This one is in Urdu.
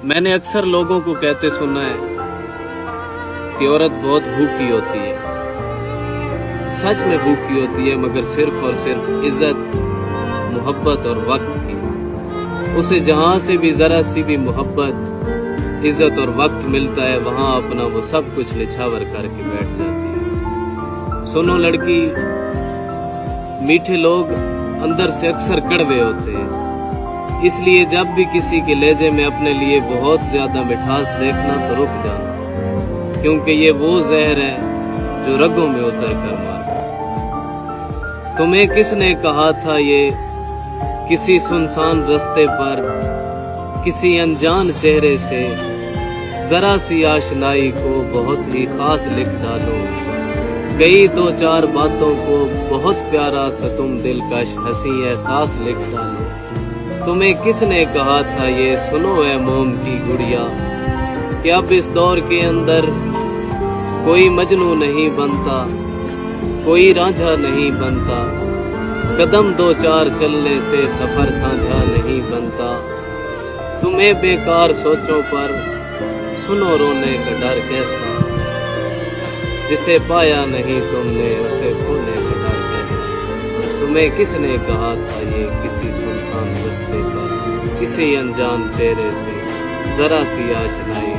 میں نے اکثر لوگوں کو کہتے سنا ہے کہ عورت بہت بھوکی ہوتی ہے. سچ میں بھوکی ہوتی ہے، مگر صرف اور صرف عزت، محبت اور وقت کی. اسے جہاں سے بھی ذرا سی بھی محبت، عزت اور وقت ملتا ہے، وہاں اپنا وہ سب کچھ نچھاور کر کے بیٹھ جاتی ہے. سنو لڑکی، میٹھے لوگ اندر سے اکثر کڑوے ہوتے ہیں. اس لیے جب بھی کسی کے لہجے میں اپنے لیے بہت زیادہ مٹھاس دیکھنا تو رک جانا، کیونکہ یہ وہ زہر ہے جو رگوں میں اتر کر مارتا. تمہیں کس نے کہا تھا یہ کسی سنسان رستے پر کسی انجان چہرے سے ذرا سی آشنائی کو بہت ہی خاص لکھ ڈالو. کئی دو چار باتوں کو بہت پیارا سا تم دلکش ہنسی احساس لکھ ڈالو. تمہیں کس نے کہا تھا یہ سنو اے موم کی گڑیا کہ اب اس دور کے اندر کوئی مجنوں نہیں بنتا، کوئی رانجھا نہیں بنتا، قدم دو چار چلنے سے سفر سانجھا نہیں بنتا. تمہیں بیکار سوچوں پر سنو رونے کا ڈر کیسا، جسے پایا نہیں تم نے اسے کھونے کا ڈر کیسا. تمہیں کس نے کہا تھا یہ کسی سنسان رستے پر کسی انجان چہرے سے ذرا سی آشنائی